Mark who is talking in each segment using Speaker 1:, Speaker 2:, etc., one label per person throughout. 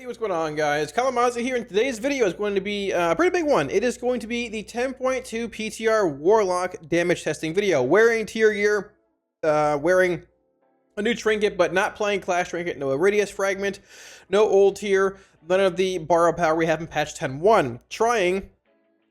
Speaker 1: Hey, what's going on, guys? Kalamazi here, and today's video is going to be a pretty big one. It is going to be the 10.2 PTR Warlock damage testing video. Wearing tier gear, wearing a new trinket, but not playing Clash trinket, no Iridius fragment, no old tier, none of the borrow power we have in patch 10.1. Trying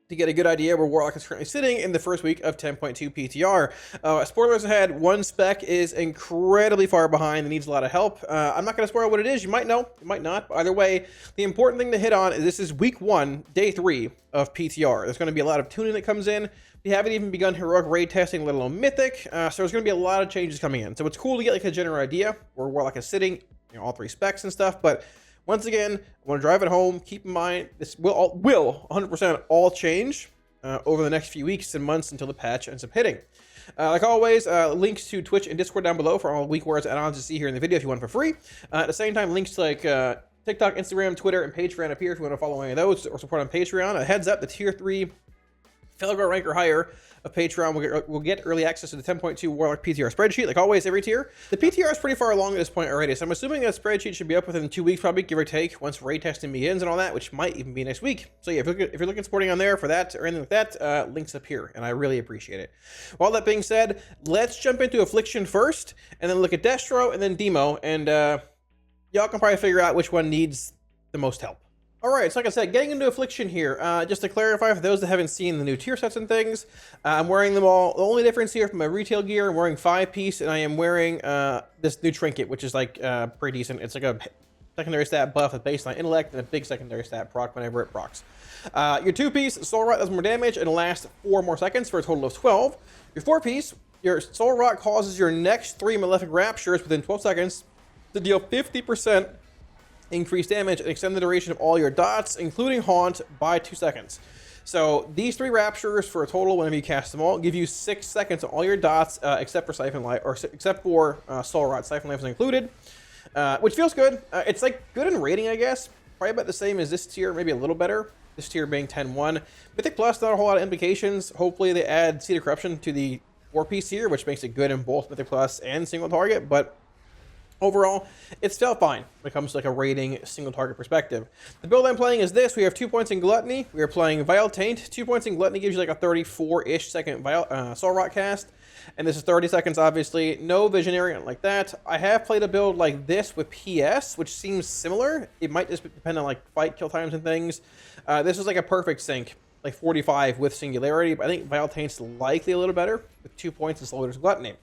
Speaker 1: to get a good idea where Warlock is currently sitting in the first week of 10.2 PTR. Spoilers ahead, one spec is incredibly far behind and needs a lot of help. I'm not going to spoil what it is. You might know, you might not. But either way, the important thing to hit on is this is week 1, day 3 of PTR. There's going to be a lot of tuning that comes in. We haven't even begun heroic raid testing, let alone mythic. So there's going to be a lot of changes coming in. So it's cool to get like a general idea where Warlock is sitting, you know, all 3 specs and stuff, but once again, I want to drive it home. Keep in mind, this will 100% all change over the next few weeks and months until the patch ends up hitting. Like always, links to Twitch and Discord down below for all week wards add-ons to see here in the video if you want for free. At the same time, links to like TikTok, Instagram, Twitter, and Patreon up here if you want to follow any of those or support on Patreon. A heads up, the tier 3 Felgar rank or higher of Patreon will get early access to the 10.2 Warlock PTR spreadsheet. Like always, every tier. The PTR is pretty far along at this point already, so I'm assuming that spreadsheet should be up within 2 weeks, probably, give or take, once raid testing begins and all that, which might even be next week. So yeah, if you're looking supporting on there for that or anything like that, links up here, and I really appreciate it. All that being said, let's jump into Affliction first, and then look at Destro, and then Demo, and y'all can probably figure out which one needs the most help. Alright, so like I said, getting into Affliction here, just to clarify for those that haven't seen the new tier sets and things, I'm wearing them all. The only difference here from my retail gear, I'm wearing 5-piece, and I am wearing this new trinket, which is like pretty decent. It's like a secondary stat buff with baseline intellect and a big secondary stat proc whenever it procs. Your 2-piece Soul Rot does more damage and lasts 4 more seconds for a total of 12. Your 4-piece, your Soul Rot causes your next 3 Malefic Raptures within 12 seconds to deal 50% increase damage and extend the duration of all your dots, including Haunt, by 2 seconds. So these 3 Raptures for a total, whenever you cast them all, give you 6 seconds on all your dots, except for Siphon Life, or except for Soul Rot. Siphon Life is included, which feels good. It's like good in rating, I guess. Probably about the same as this tier, maybe a little better. This tier being 10.1. Mythic Plus, not a whole lot of implications. Hopefully they add Seed of Corruption to the 4-piece here, which makes it good in both Mythic Plus and single target, but overall, it's still fine when it comes to like a rating single target perspective. The build I'm playing is this. We have 2 points in Gluttony. We are playing Vile Taint. 2 points in Gluttony gives you like a 34-ish second Soul Rot cast. And this is 30 seconds, obviously. No Visionary like that. I have played a build like this with PS, which seems similar. It might just depend on like fight kill times and things. This is like a perfect sync, like 45 with Singularity. But I think Vile Taint's likely a little better with 2 points in Soldier's Gluttony.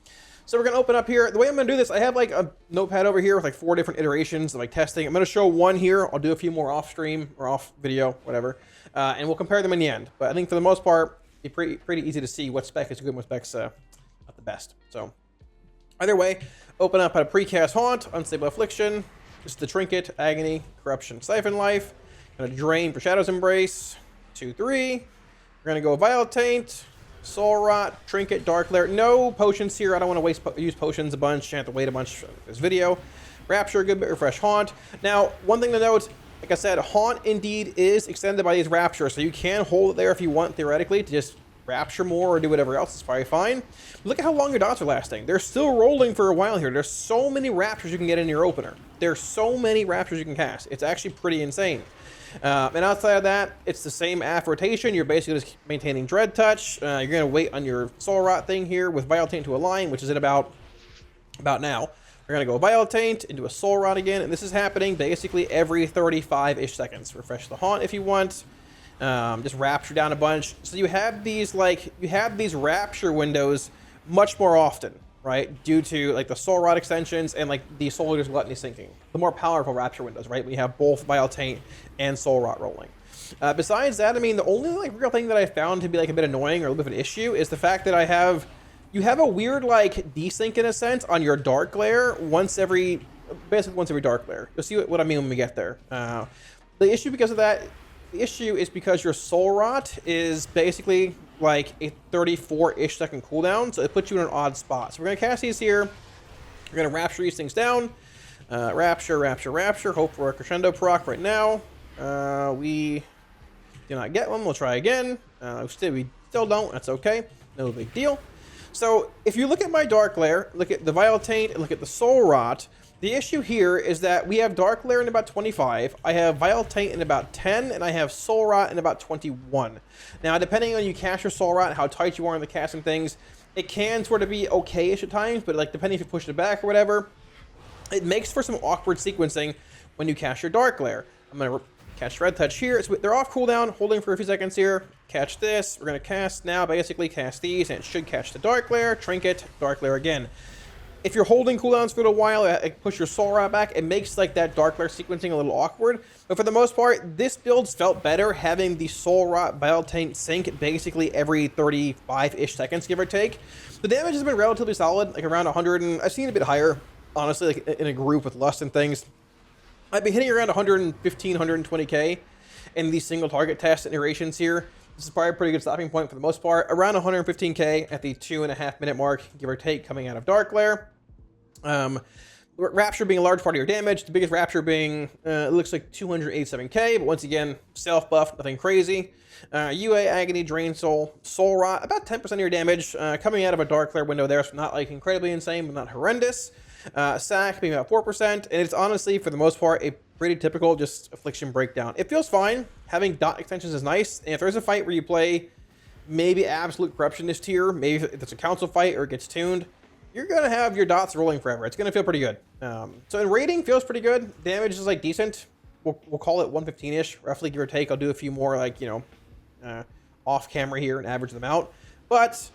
Speaker 1: So we're going to open up here. The way I'm going to do this, I have like a notepad over here with like 4 different iterations of like testing. I'm going to show one here. I'll do a few more off stream or off video, whatever. And we'll compare them in the end. But I think for the most part, it's pretty easy to see what spec is good and what spec's not the best. So either way, open up at a precast Haunt, Unstable Affliction, just the Trinket, Agony, Corruption, Siphon Life. Going to drain for Shadow's Embrace, 2, 3. We're going to go Vile Taint, Soul Rot, Trinket, Dark Lair. No potions here. I don't want to use potions a bunch. I have to wait a bunch for this video. Rapture, good bit, refresh Haunt. Now, one thing to note, like I said, Haunt indeed is extended by these Raptures, so you can hold it there if you want, theoretically, to just Rapture more or do whatever else. It's probably fine. Look at how long your dots are lasting. They're still rolling for a while here. There's so many Raptures you can get in your opener. There's so many Raptures you can cast. It's actually pretty insane. And outside of that, it's the same AF rotation. You're basically just maintaining Dread Touch. You're going to wait on your Soul Rot thing here with Vile Taint to align, which is at about now. We're going to go Vile Taint into a Soul Rot again, and this is happening basically every 35-ish seconds. Refresh the Haunt if you want. Just Rapture down a bunch. So you have these Rapture windows much more often, right? Due to like the Soul Rot extensions and like the Soldier's Gluttony syncing. The more powerful Rapture windows, right? We have both Vile Taint and Soul Rot rolling. Besides that, I mean, the only like real thing that I found to be like a bit annoying or a little bit of an issue is the fact that you have a weird like desync in a sense on your Dark Lair basically once every Dark Lair. You'll see what I mean when we get there. The issue is because your Soul Rot is basically like a 34-ish second cooldown, so it puts you in an odd spot. So we're going to cast these here. We're going to Rapture these things down. Rapture, Rapture, Rapture. Hope for a Crescendo proc right now. We do not get one. We'll try again. We still don't. That's okay. No big deal. So if you look at my Dark Lair, look at the Vile Taint, and look at the Soul Rot, The issue here is that we have Dark Lair in about 25, I have Vile Taint in about 10, and I have Soul Rot in about 21. Now, depending on you cast your Soul Rot and how tight you are in the casting things, it can sort of be okay-ish at times, but like depending if you push it back or whatever, it makes for some awkward sequencing when you cast your Dark Lair. I'm going to catch Red Touch here. So they're off cooldown, holding for a few seconds here. Catch this. We're going to cast now, basically cast these, and it should catch the Dark Lair, Trinket, Dark Lair again. If you're holding cooldowns for a while, push your Soul Rot back, it makes like that Dark Lair sequencing a little awkward. But for the most part, this build felt better having the Soul Rot Vile Taint sync basically every 35-ish seconds, give or take. The damage has been relatively solid, like around 100, and I've seen it a bit higher, honestly, like in a group with Lust and things. I've been hitting around 115, 120k in these single target test iterations here. This is probably a pretty good stopping point for the most part. Around 115k at the 2.5 minute mark, give or take, coming out of Dark Lair. Rapture being a large part of your damage. The biggest Rapture being, it looks like 287k, but once again, self-buff, nothing crazy. UA, Agony, Drain Soul, Soul Rot, about 10% of your damage coming out of a Dark Lair window there, so not like incredibly insane, but not horrendous. Sack being about 4%, and it's honestly, for the most part, a pretty typical just Affliction breakdown. It feels fine. Having dot extensions is nice, and if there's a fight where you play maybe Absolute Corruption this tier, maybe if it's a council fight or it gets tuned, you're going to have your dots rolling forever. It's going to feel pretty good. So in rating, feels pretty good. Damage is like decent. We'll call it 115-ish, roughly, give or take. I'll do a few more, like, you know, off camera here and average them out. But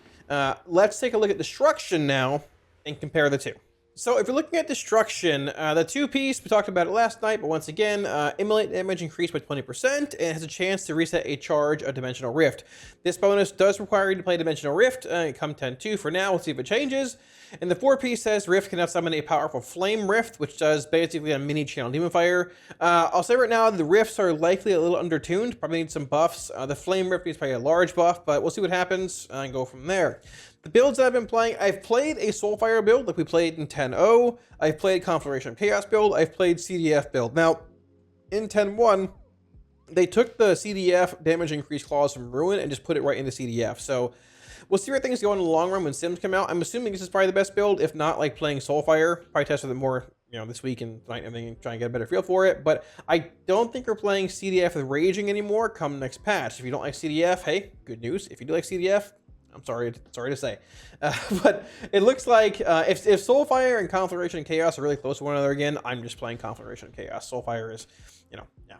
Speaker 1: let's take a look at Destruction now and compare the two. So if you're looking at Destruction, the two-piece, we talked about it last night, but once again, Immolate damage increased by 20% and has a chance to reset a charge of Dimensional Rift. This bonus does require you to play Dimensional Rift, come 10.2 for now, we'll see if it changes. And the four-piece says Rift can now summon a powerful Flame Rift, which does basically a mini channel Demon Fire. I'll say right now, the Rifts are likely a little undertuned, probably need some buffs. The Flame Rift is probably a large buff, but we'll see what happens and go from there. The builds that I've been playing, I've played a Soulfire build like we played in 10.0. I've played Conflagration of Chaos build. I've played CDF build. Now, in 10.1, they took the CDF damage increase clause from Ruin and just put it right into CDF. So we'll see where things go in the long run when Sims come out. I'm assuming this is probably the best build, if not like playing Soulfire. Probably test with it more, you know, this week and tonight and everything and try and get a better feel for it. But I don't think we're playing CDF with Raging anymore come next patch. If you don't like CDF, hey, good news. If you do like CDF, I'm sorry to say, but it looks like if Soulfire and Conflagration and Chaos are really close to one another again, I'm just playing Conflagration and Chaos. Soulfire is, you know, yeah.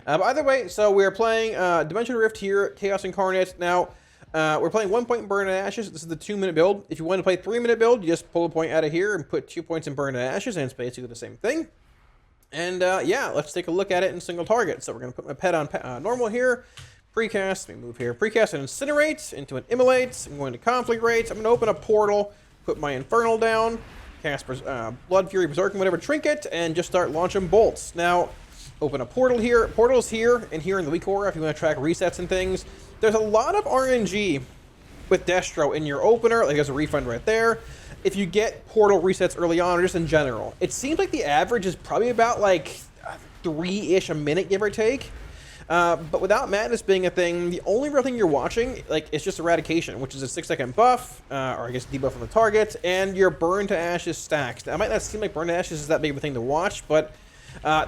Speaker 1: But either way, so we're playing Dimensional Rift here, Chaos Incarnate. Now, we're playing 1 point in Burn and Ashes. This is the 2-minute build. If you want to play 3-minute build, you just pull a point out of here and put 2 points in Burn and Ashes, and it's basically the same thing. And yeah, let's take a look at it in single target. So we're going to put my pet on normal here. Precast, let me move here. Precast and Incinerate into an Immolate. I'm going to Conflagrate. I'm going to open a portal, put my Infernal down, cast Blood Fury, Berserk, and whatever trinket, and just start launching bolts. Now, open a portal here. Portals here and here in the weak aura if you want to track resets and things. There's a lot of RNG with Destro in your opener. Like there's a refund right there. If you get portal resets early on or just in general, it seems like the average is probably about like 3-ish a minute, give or take. But without Madness being a thing, the only real thing you're watching, like, is just Eradication, which is a 6-second buff, or I guess debuff on the target, and your Burn to Ashes stacks. Now, it might not seem like Burn to Ashes is that big of a thing to watch, but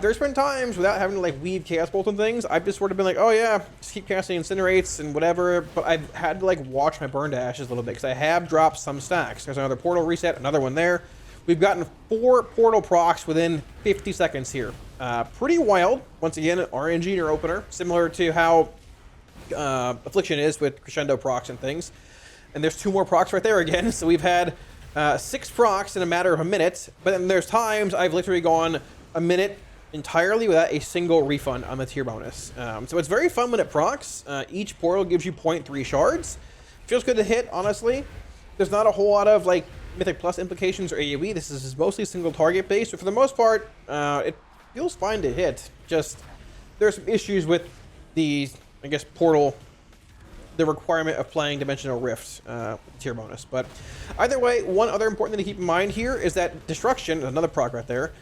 Speaker 1: there's been times without having to, like, weave Chaos Bolt and things, I've just sort of been like, oh yeah, just keep casting Incinerates and whatever, but I've had to, like, watch my Burn to Ashes a little bit, because I have dropped some stacks. There's another Portal reset, another one there. We've gotten 4 portal procs within 50 seconds here. Pretty wild. Once again, RNG in your opener, similar to how Affliction is with Crescendo procs and things. And there's 2 more procs right there again. So we've had 6 procs in a matter of a minute. But then there's times I've literally gone a minute entirely without a single refund on the tier bonus. So it's very fun when it procs. Each portal gives you 0.3 shards. Feels good to hit, honestly. There's not a whole lot of, like, Mythic Plus implications or AoE. This is mostly single target based, but for the most part, it feels fine to hit. Just there's some issues with the, I guess, portal, the requirement of playing Dimensional Rift tier bonus. But either way, one other important thing to keep in mind here is that Destruction, another proc right there,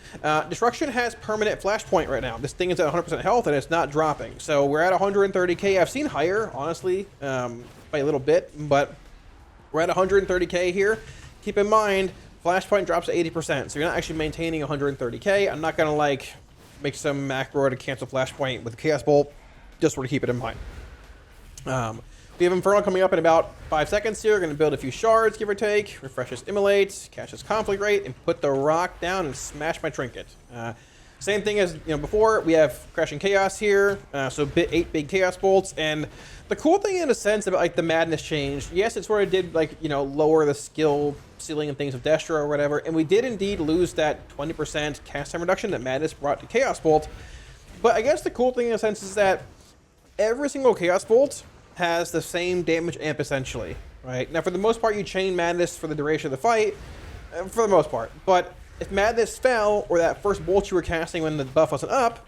Speaker 1: Destruction has permanent flashpoint right now. This thing is at 100% health and it's not dropping. So we're at 130k. I've seen higher, honestly, by a little bit, but we're at 130k here. Keep in mind, Flashpoint drops to 80%, so you're not actually maintaining 130k. I'm not gonna like make some macro to cancel Flashpoint with Chaos Bolt. Just sort of keep it in mind. We have Infernal coming up in about 5 seconds here. We're going to build a few shards, give or take. Refresh this Immolate, catch this Conflict Rate, and put the rock down and smash my Trinket. Same thing as before. We have Crashing Chaos here, so 8 big Chaos Bolts. And the cool thing in a sense about like the Madness change, yes, it sort of did like lower the skill ceiling and things of Destro or whatever, and we did indeed lose that 20% cast time reduction that Madness brought to Chaos Bolt. But I guess the cool thing in a sense is that every single Chaos Bolt has the same damage amp essentially, right? Now for the most part you chain Madness for the duration of the fight, for the most part, but if Madness fell, or that first bolt you were casting when the buff wasn't up,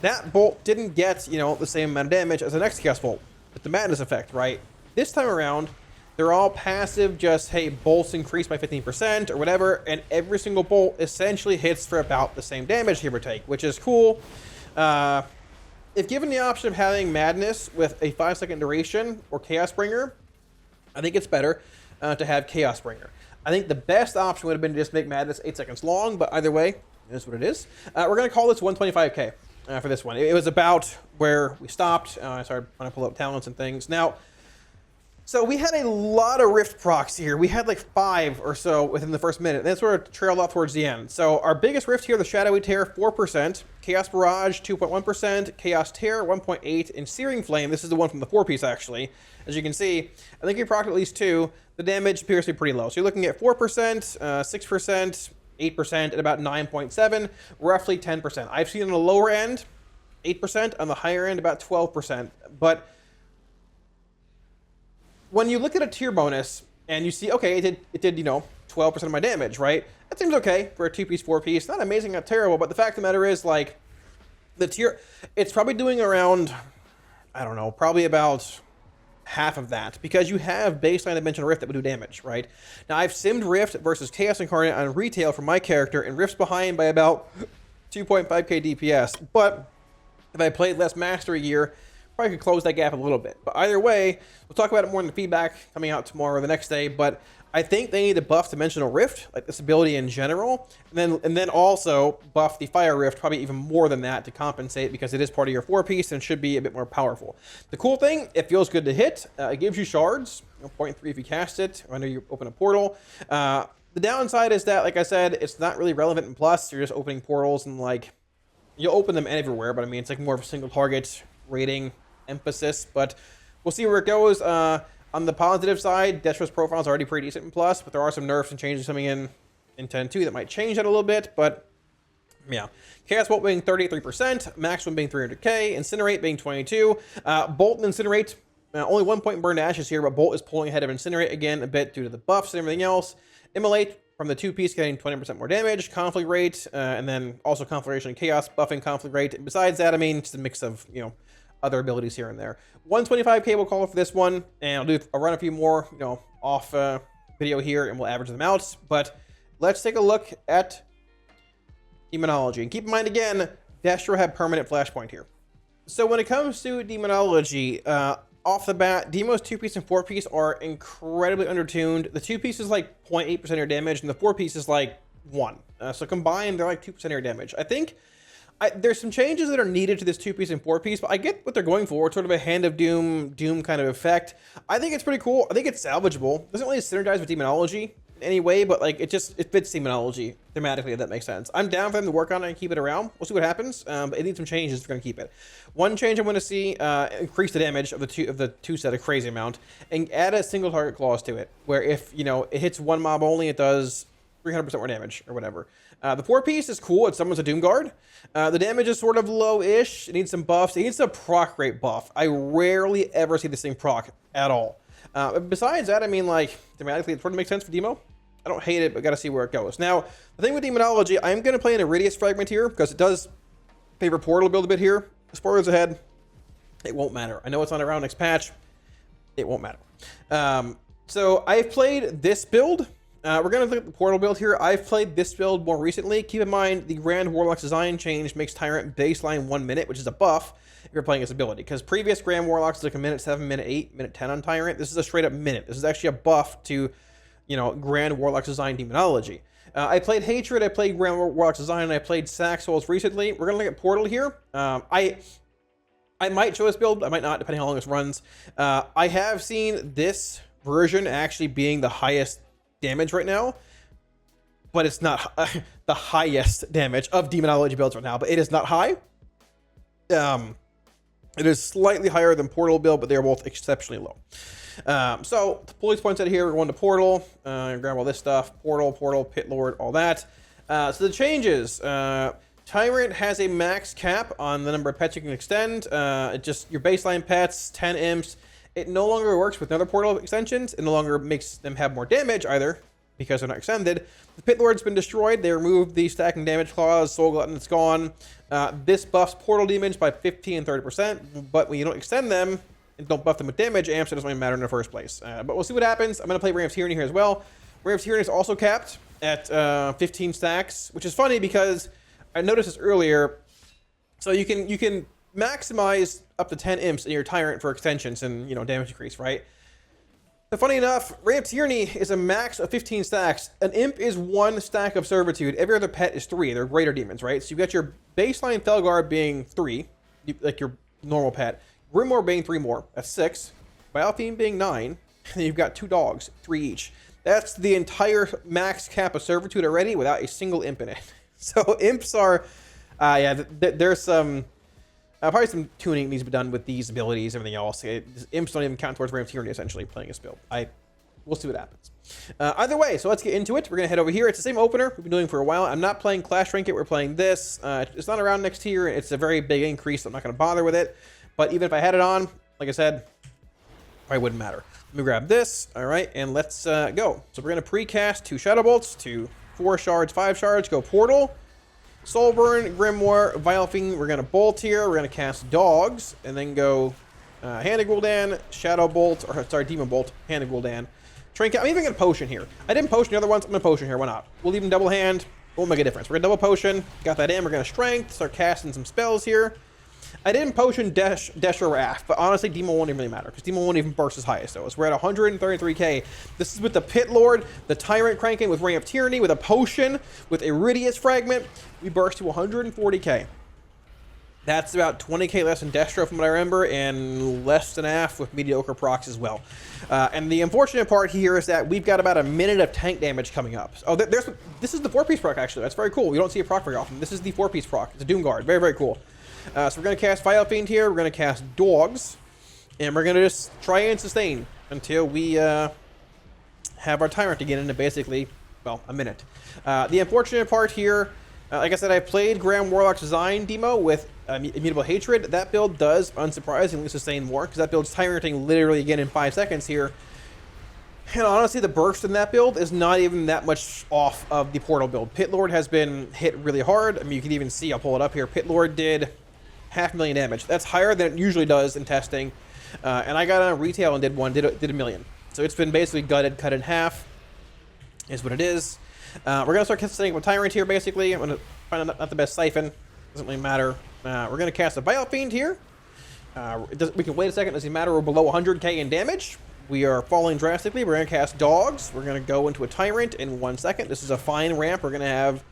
Speaker 1: that bolt didn't get, the same amount of damage as the next Chaos Bolt with the Madness effect, right? This time around, they're all passive, just, hey, bolts increase by 15% or whatever, and every single bolt essentially hits for about the same damage, give or take, which is cool. If given the option of having Madness with a 5-second duration or Chaos Bringer, I think it's better to have Chaos Bringer. I think the best option would have been to just make Madness 8 seconds long, but either way, it is what it is. We're going to call this 125k for this one. It was about where we stopped. I started trying to pull up talents and things. Now, so we had a lot of Rift procs here. We had like 5 or so within the first minute. And then sort of trailed off towards the end. So our biggest Rift here, the Shadowy Tear, 4%. Chaos Barrage, 2.1%. Chaos Tear, 1.8%. And Searing Flame, this is the one from the 4-piece actually. As you can see, I think we procced at least 2. The damage appears to be pretty low. So you're looking at 4%, 6%, 8%, and about 9.7%, roughly 10%. I've seen on the lower end, 8%. On the higher end, about 12%. But when you look at a tier bonus and you see, okay, it did 12% of my damage, right? That seems okay for a 2-piece, 4-piece. Not amazing, not terrible, but the fact of the matter is, like, the tier, it's probably doing around, I don't know, probably about half of that, because you have baseline Dimensional Rift that would do damage, right? Now, I've simmed Rift versus Chaos Incarnate on retail for my character, and Rift's behind by about 2.5k DPS, but if I played less Mastery Gear, probably could close that gap a little bit. But either way, we'll talk about it more in the feedback coming out tomorrow or the next day, but I think they need to buff Dimensional Rift, like this ability in general, and then also buff the Fire Rift, probably even more than that to compensate, because it is part of your 4-piece and should be a bit more powerful. The cool thing, it feels good to hit. It gives you shards, 0.3 if you cast it, or under you open a portal. The downside is that, like I said, it's not really relevant in Plus. You're just opening portals and like, you'll open them everywhere, but I mean, it's like more of a single target rating emphasis, but we'll see where it goes. On the positive side, Destro's profile is already pretty decent in Plus, but there are some nerfs and changes coming in 10.2 that might change that a little bit, but yeah. Chaos Bolt being 33%, Maximum being 300k, Incinerate being 22, Bolt and Incinerate, only 1 point burned ashes here, but Bolt is pulling ahead of Incinerate again a bit due to the buffs and everything else. Immolate from the 2-piece getting 20% more damage, Conflict Rate, and then also Conflagration and Chaos buffing Conflict Rate. And besides that, I mean, just a mix of, other abilities here and there. 125k we'll call it for this one, and I'll run a few more, off video here, and we'll average them out. But let's take a look at Demonology. And keep in mind again, Destro had permanent flashpoint here. So when it comes to Demonology, off the bat, Demo's 2-piece and 4-piece are incredibly undertuned. The 2-piece is like 0.8% of your damage, and the 4-piece is like 1. So combined, they're like 2% of your damage. I think there's some changes that are needed to this 2-piece and 4-piece, but I get what they're going for. It's sort of a Hand of Doom kind of effect. I think it's pretty cool. I think it's salvageable. It doesn't really synergize with Demonology in any way, but like it fits Demonology thematically, if that makes sense. I'm down for them to work on it and keep it around. We'll see what happens. But it needs some changes if we're going to keep it. One change I want to see, increase the damage of the two set a crazy amount, and add a single target clause to it, where if it hits one mob only, it does 300% more damage or whatever. The 4-piece is cool. It summons a Doom Guard. The damage is sort of low-ish. It needs some buffs. It needs a proc rate buff. I rarely ever see this thing proc at all. Besides that, I mean, like, thematically, it sort of makes sense for Demo. I don't hate it, but got to see where it goes. Now, the thing with Demonology, I'm going to play an Iridius Fragment here, because it does favor Portal build a bit here. Spoilers ahead. It won't matter. I know it's on around next patch. It won't matter. So I've played this build. We're going to look at the Portal build here. I've played this build more recently. Keep in mind, the Grand Warlock's design change makes Tyrant baseline 1 minute, which is a buff if you're playing this ability. Because previous Grand Warlocks like a minute 7, minute 8, minute 10 on Tyrant. This is a straight up minute. This is actually a buff to you know, Grand Warlock Design Demonology. I played Hatred, I played Grand Warlock Design, and I played Sack Souls recently. We're gonna look at Portal here. I might show this build, I might not, depending on how long this runs. I have seen this version actually being the highest damage right now, but it's not the highest damage of Demonology builds right now, but it is not high. It is slightly higher than Portal build, but they're both exceptionally low. So to pull these points out of here, we're going to Portal, grab all this stuff, Portal, Pit Lord, all that. So the changes, Tyrant has a max cap on the number of pets you can extend. Just your baseline pets, 10 imps. It no longer works with other Portal extensions. It no longer makes them have more damage either, because they're not extended. The Pit Lord's been destroyed. They removed the stacking damage clause. Soul Glutton, it's gone. This buffs Portal damage by 15 and 30%, but when you don't extend them and don't buff them with damage, amps, it doesn't really matter in the first place. But we'll see what happens. I'm going to play Ram's Tyranny here as well. Ram's Tyranny is also capped at 15 stacks, which is funny because I noticed this earlier. So you can maximize up to 10 imps in your Tyrant for extensions and, you know, damage increase, right? But funny enough, Ram's Tyranny is a max of 15 stacks. An imp is 1 stack of servitude. Every other pet is 3. They're greater demons, right? So you've got your baseline Felguard being 3, like your normal pet. Grimoire being 3 more. That's 6. Bialfiend being 9. And then you've got 2 dogs, 3 each. That's the entire max cap of servitude already without a single imp in it. So imps are, there's some, probably some tuning needs to be done with these abilities, everything else. Imps don't even count towards Ram's Tyranny, essentially, playing this build. We'll see what happens. Either way, so let's get into it. We're going to head over here. It's the same opener we've been doing for a while. I'm not playing Clash Trinket. We're playing this. It's not around next tier. It's a very big increase. So I'm not going to bother with it. But even if I had it on, like I said, probably wouldn't matter. Let me grab this. All right, and let's go. So we're going to precast 2 Shadow Bolts, 2 4 shards, 5 shards, go Portal, Soulburn, Grimoire, Bialfiend. We're going to Bolt here. We're going to cast Dogs, and then go Hand of Gul'dan, Shadow Bolt, or sorry, Demon Bolt, Hand of Gul'dan. Trinket. I'm even going to Potion here. I didn't Potion the other ones. I'm going to Potion here. Why not? We'll leave them double hand. Won't make a difference. We're going to double Potion. Got that in. We're going to Strength. Start casting some spells here. I didn't Potion Desh or Wrath, but honestly, Demo won't even really matter, because Demo won't even burst as high as those. We're at 133k. This is with the Pit Lord, the Tyrant cranking with Ring of Tyranny, with a Potion, with Iridius Fragment. We burst to 140k. That's about 20k less than Destro from what I remember, and less than half with mediocre procs as well. And the unfortunate part here is that we've got about a minute of tank damage coming up. Oh, this is the 4-piece proc, actually. That's very cool. We don't see a proc very often. This is the 4-piece proc. It's a Doom Guard. Very, very cool. So we're going to cast Bialfiend here. We're going to cast Dogs. And we're going to just try and sustain until we have our Tyrant to get into basically, well, a minute. The unfortunate part here, like I said, I played Grand Warlock Design Demo with Immutable Hatred. That build does, unsurprisingly, sustain more, because that build's Tyranting literally again in 5 seconds here. And honestly, the burst in that build is not even that much off of the Portal build. Pit Lord has been hit really hard. I mean, you can even see, I'll pull it up here. Pit Lord did 500,000 damage. That's higher than it usually does in testing. And I got on retail and did 1 million. So it's been basically gutted, cut in half, is what it is. We're going to start setting up a Tyrant here, basically. I'm going to find not the best Siphon. Doesn't really matter. We're going to cast a Bialfiend here. We can wait a second. Doesn't matter. We're below 100k in damage. We are falling drastically. We're going to cast Dogs. We're going to go into a Tyrant in 1 second. This is a fine ramp. We're going to have,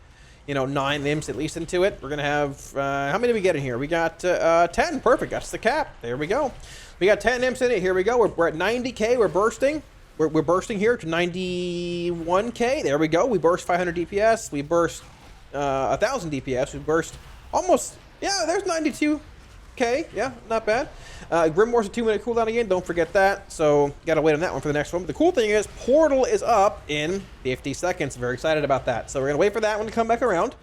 Speaker 1: you know, 9 imps at least into it. We're going to have, how many did we get in here? We got 10. Perfect. That's the cap. There we go. We got 10 imps in it. Here we go. We're at 90k. We're bursting. We're bursting here to 91k. There we go. We burst 500 DPS. We burst 1,000 DPS. We burst almost, yeah, there's 92k. Yeah, not bad. Grimoire's a 2-minute cooldown again. Don't forget that. So, got to wait on that one for the next one. But the cool thing is, Portal is up in 50 seconds. Very excited about that. So, we're going to wait for that one to come back around.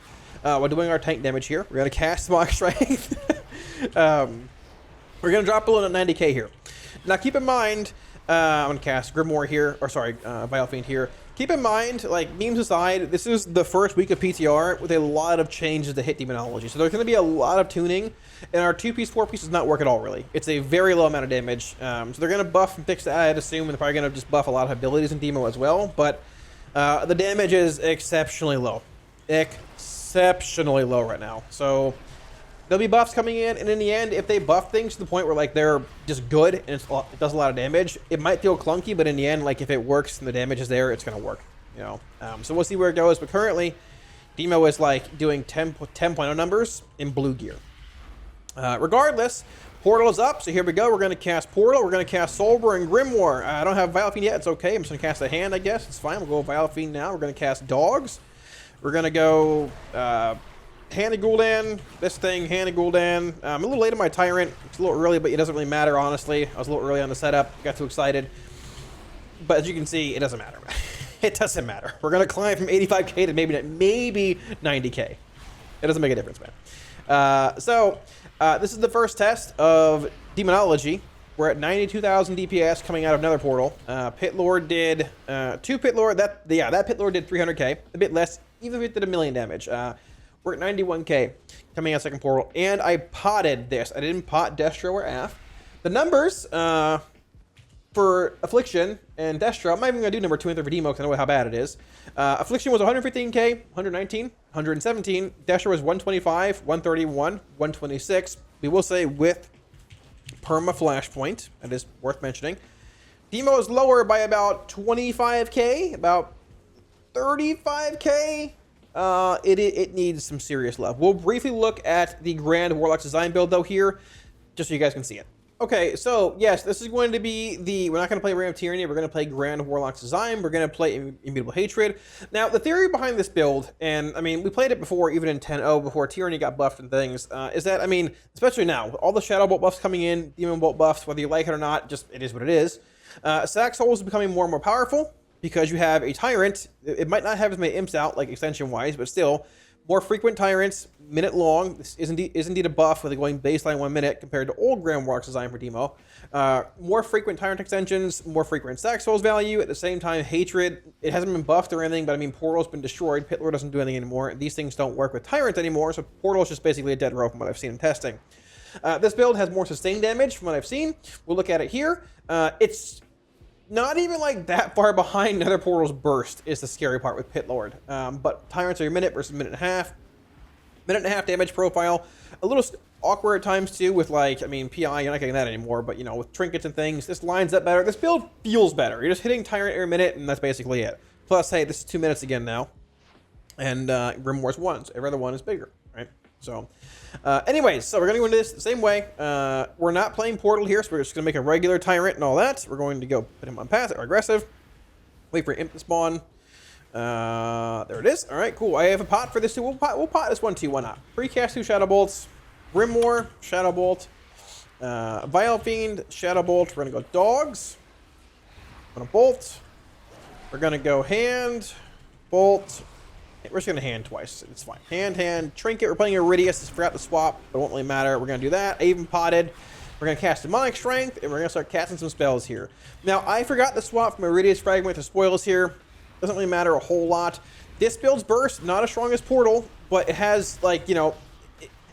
Speaker 1: We're doing our tank damage here. We're going to cast Smog Strength. We're going to drop below 90k here. Now, keep in mind, I'm going to cast Grimoire here, or sorry, Bialfiend here. Keep in mind, like, memes aside, this is the first week of PTR with a lot of changes to hit Demonology. So there's going to be a lot of tuning, and our 2-piece, 4-piece does not work at all, really. It's a very low amount of damage. So they're going to buff and fix that, I'd assume, and they're probably going to just buff a lot of abilities in Demo as well. But the damage is exceptionally low. Exceptionally low right now. So there'll be buffs coming in, and in the end, if they buff things to the point where like they're just good and it does a lot of damage, it might feel clunky, but in the end, like if it works and the damage is there, it's gonna work, you know. So we'll see where it goes. But currently, Demo is like doing 10.0 numbers in blue gear. Regardless, Portal is up, so here we go. We're gonna cast Portal. We're gonna cast Solver and Grimoire. I don't have Vile Fiend yet. It's okay. I'm just gonna cast a hand, I guess. It's fine. We'll go Vile Fiend now. We're gonna cast Dogs. We're gonna go Hand of Gul'dan, this thing, Hand of Gul'dan. I'm a little late on my Tyrant. It's a little early, but it doesn't really matter, honestly. I was a little early on the setup. Got too excited. But as you can see, it doesn't matter. It doesn't matter. We're going to climb from 85k to maybe 90k. It doesn't make a difference, man. This is the first test of Demonology. We're at 92,000 DPS coming out of Nether Portal. Pit Lord did 2 Pit Lord. That Pit Lord did 300k. A bit less, even if it did 1 million damage. We're at 91k coming out second portal, and I potted this. I didn't pot Destro or Af. The numbers for Affliction and Destro, I'm not even gonna do number 2 and 3 for Demo because I know how bad it is. Affliction was 115k, 119, 117. Destro was 125, 131, 126. We will say with perma flashpoint. That is worth mentioning. Demo is lower by about 25k, about 35k. It needs some serious love. We'll briefly look at the Grand Warlock design build though here, just so you guys can see it. Okay, so yes, this is going to be we're not going to play Reign of Tyranny, we're going to play Grand Warlock's design, we're going to play Immutable Hatred. Now, the theory behind this build, and I mean, we played it before, even in 10.0, before Tyranny got buffed and things, is that, I mean, especially now, with all the Shadow Bolt buffs coming in, Demon Bolt buffs, whether you like it or not, just, it is what it is. Sack Souls is becoming more and more powerful, because you have a Tyrant. It might not have as many imps out, like extension-wise, but still, more frequent Tyrants, minute long. This is indeed a buff with it going baseline 1 minute compared to old Grand Warlock's design for Demo. More frequent Tyrant extensions, more frequent Sack Souls value. At the same time, Hatred, it hasn't been buffed or anything, but I mean, Portal's been destroyed. Pit Lord doesn't do anything anymore. These things don't work with Tyrant anymore, so Portal is just basically a dead rope from what I've seen in testing. This build has more sustained damage from what I've seen. We'll look at it here. It's not even like that far behind Nether Portal's burst is the scary part with Pit Lord. But Tyrants are your minute versus minute and a half. Minute and a half damage profile. A little awkward at times too with like, I mean, PI, you're not getting that anymore, but you know, with trinkets and things, this lines up better. This build feels better. You're just hitting Tyrant every minute and that's basically it. Plus, hey, this is 2 minutes again now. And Grimoire's 1, so every other one is bigger, right? So, anyways, so we're going to go into this the same way. We're not playing Portal here, so we're just going to make a regular Tyrant and all that. We're going to go put him on passive or aggressive. Wait for Imp to spawn. There it is. All right, cool. I have a pot for this too. We'll pot this one too. Why not? Precast 2 Shadow Bolts. Grimoire, Shadow Bolt. Vile Fiend, Shadow Bolt. We're going to go Dogs. We're going to Bolt. We're going to go Hand, Bolt. We're just going to hand twice. It's fine. Hand, Trinket. We're playing Iridius. I forgot to swap, but it won't really matter. We're going to do that. I even potted. We're going to cast Demonic Strength, and we're going to start casting some spells here. Now, I forgot to swap from Iridius Fragment to Spoils here. Doesn't really matter a whole lot. This build's burst, not as strong as Portal, but it has, like, you know,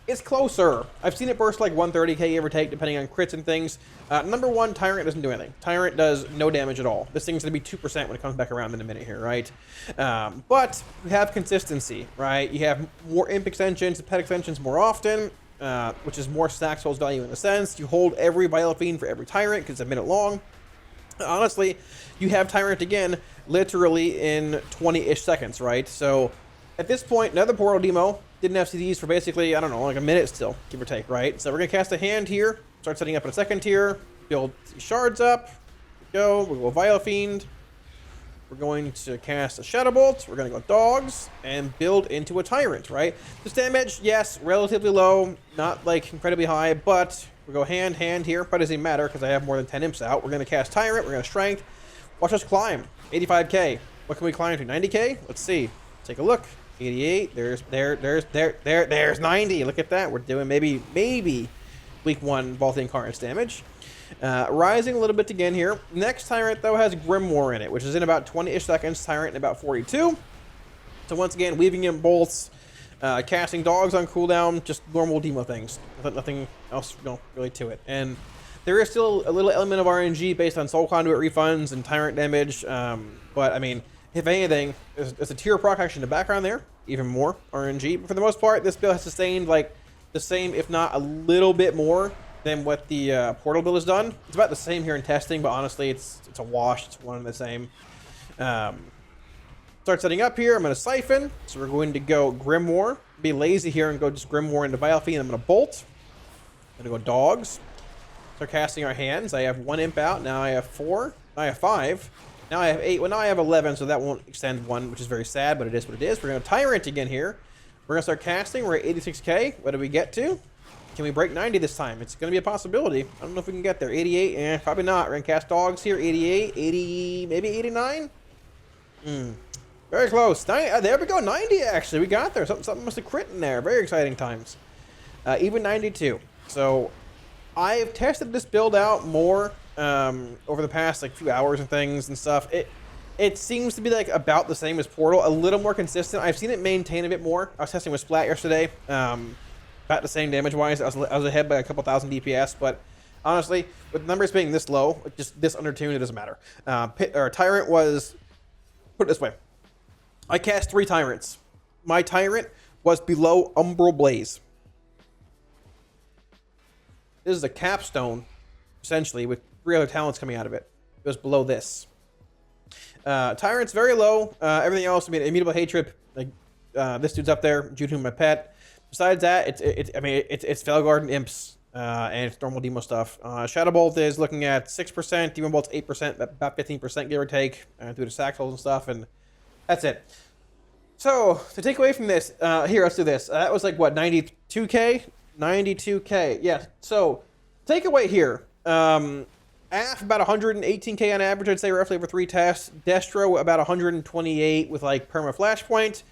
Speaker 1: it's closer. I've seen it burst like 130k, give or take, depending on crits and things. Number 1, Tyrant doesn't do anything. Tyrant does no damage at all. This thing's going to be 2% when it comes back around in a minute here, right? But you have consistency, right? You have more Imp extensions, Pet extensions more often, which is more Sack Souls value in a sense. You hold every Vile Fiend for every Tyrant because it's a minute long. Honestly, you have Tyrant again literally in 20-ish seconds, right? So at this point, Nether Portal Demo didn't have CDs for basically, I don't know, like a minute still, give or take, right? So we're going to cast a hand here, start setting up in a second tier, build shards up, we'll go Vile Fiend, we're going to cast a Shadow Bolt, we're going to go Dogs, and build into a Tyrant, right? This damage, yes, relatively low, not like incredibly high, but we go hand here, but it doesn't matter because I have more than 10 imps out. We're going to cast Tyrant, we're going to Strength, watch us climb, 85k. What can we climb to, 90k? Let's see, take a look. 88, there's 90. Look at that. We're doing maybe week 1 Vault Incarnate's damage. Rising a little bit again here. Next Tyrant, though, has Grimoire in it, which is in about 20-ish seconds. Tyrant in about 42. So once again, weaving in bolts, casting Dogs on cooldown, just normal demo things. Nothing else really to it. And there is still a little element of RNG based on Soul Conduit refunds and Tyrant damage. But, I mean, if anything, there's a tier proc action in the background there, even more RNG. But for the most part, this build has sustained like the same, if not a little bit more than what the portal build has done. It's about the same here in testing, but honestly, it's a wash. It's one and the same. Start setting up here. I'm going to Siphon. So we're going to go Grimoire. Be lazy here and go just Grimoire into Vile Fiend. I'm going to Bolt. I'm going to go Dogs. Start casting our hands. I have 1 Imp out. Now I have 4. Now I have 5. Now I have 8. Well, now I have 11, so that won't extend 1, which is very sad, but it is what it is. We're going to Tyrant again here. We're going to start casting. We're at 86k. What do we get to? Can we break 90 this time? It's going to be a possibility. I don't know if we can get there. 88? Probably not. We're going to cast Dogs here. 88, 80, maybe 89? Very close. There we go. 90, actually. We got there. Something must have crit in there. Very exciting times. Even 92. So I've tested this build out more over the past like few hours and things and stuff. It seems to be like about the same as Portal, a little more consistent. I've seen it maintain a bit more. I was testing with Splat yesterday. About the same damage wise. I was ahead by a couple thousand DPS, but honestly, with numbers being this low, just this undertuned, it doesn't matter. Tyrant was, put it this way, I cast 3 Tyrants. My Tyrant was below Umbral Blaze. This is a capstone, essentially, with 3 other talents coming out of it. It was below this. Tyrant's very low. Everything else, I mean, Immutable Hatred, like this dude's up there, Jude my pet. Besides that, it's Felguard and Imps, and it's normal Demo stuff. Shadow Bolt is looking at 6%, Demon Bolt's 8%, about 15% give or take, due to sack holes and stuff, and that's it. So, to take away from this, here, let's do this. That was like, what, 92k? 92k, yeah. So, takeaway here. AF about 118k on average, I'd say, roughly over 3 tests. Destro about 128 with like perma flashpoint.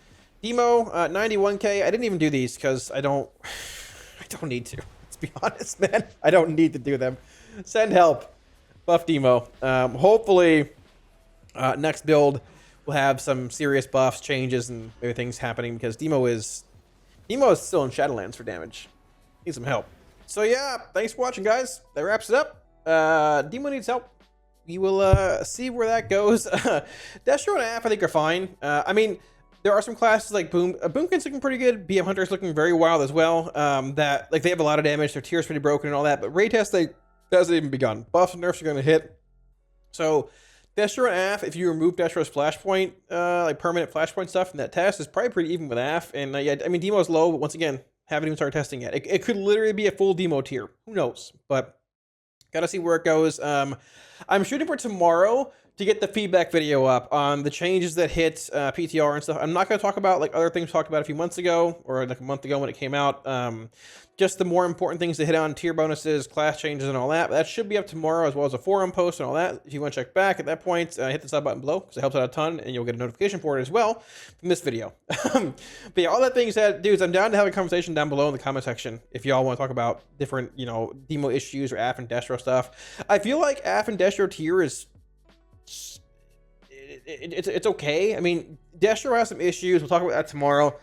Speaker 1: Demo 91k. I didn't even do these because I don't need to. Let's be honest, man. I don't need to do them. Send help. Buff Demo. Hopefully, next build will have some serious buffs, changes, and maybe things happening because Demo is still in Shadowlands for damage. Need some help. So yeah, thanks for watching, guys. That wraps it up. Demo needs help. We will see where that goes. Destro and AF I think are fine. I mean, there are some classes like Boomkin's looking pretty good. BM Hunter's looking very wild as well. That like they have a lot of damage. Their tier's pretty broken and all that. But raid test hasn't even begun. Buffs and nerfs are going to hit. So Destro and AF, if you remove Destro's flashpoint, like permanent flashpoint stuff from that test, is probably pretty even with AF. And yeah, I mean Demo's low, but once again, haven't even started testing yet. It could literally be a full Demo tier. Who knows? But gotta see where it goes. I'm shooting for tomorrow to get the feedback video up on the changes that hit PTR and stuff. I'm not going to talk about like other things talked about a few months ago or like a month ago when it came out. Just the more important things to hit on, tier bonuses, class changes, and all that. That should be up tomorrow, as well as a forum post and all that. If you want to check back at that point, hit the sub button below because it helps out a ton, and you'll get a notification for it as well from this video. But yeah, all that being said, dudes, I'm down to have a conversation down below in the comment section if y'all want to talk about different, you know, Demo issues or AF and Destro stuff. I feel like AF and Destro tier is it's okay. I mean, Destro has some issues. We'll talk about that tomorrow.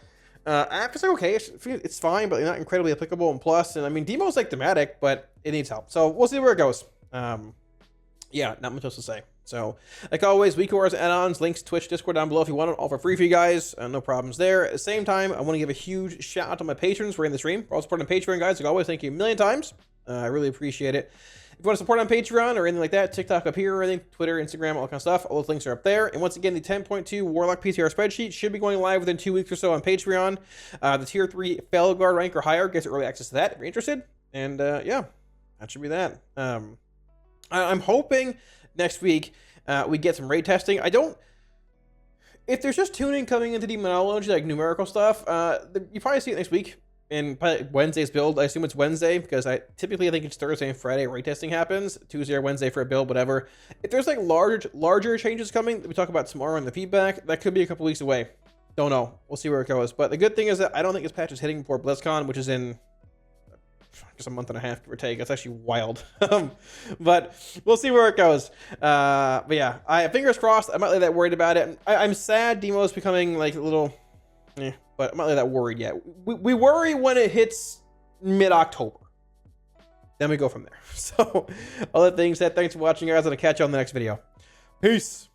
Speaker 1: AF is like okay. It's fine, but not incredibly applicable. And plus, and I mean, Demo's like thematic, but it needs help. So we'll see where it goes. Yeah, not much else to say. So, like always, week course add-ons, links, Twitch, Discord down below if you want it, all for free for you guys. No problems there. At the same time, I want to give a huge shout out to my patrons for in the stream. For all supporting Patreon, guys. Like always, thank you a million times. I really appreciate it. If you want to support on Patreon or anything like that, TikTok up here or anything, Twitter, Instagram, all that kind of stuff, all those links are up there. And once again, the 10.2 Warlock PTR spreadsheet should be going live within 2 weeks or so on Patreon. The tier 3 Felguard rank or higher gets early access to that if you're interested. And yeah, that should be that. I'm hoping next week we get some raid testing. If there's just tuning coming into Demonology, like numerical stuff, you probably see it next week. And Wednesday's build, I assume it's Wednesday because I think it's Thursday and Friday raid testing happens. Tuesday or Wednesday for a build, whatever. If there's like larger changes coming that we talk about tomorrow in the feedback, that could be a couple weeks away. Don't know. We'll see where it goes. But the good thing is that I don't think this patch is hitting before BlizzCon, which is in just a month and a half, give or take. It's actually wild. But we'll see where it goes. But yeah, fingers crossed. I'm not really that worried about it. I'm sad Demo's becoming like a little... but I'm not really that worried yet. We worry when it hits mid-October. Then we go from there. So, all that being said, thanks for watching, guys, and I'll catch you on the next video. Peace.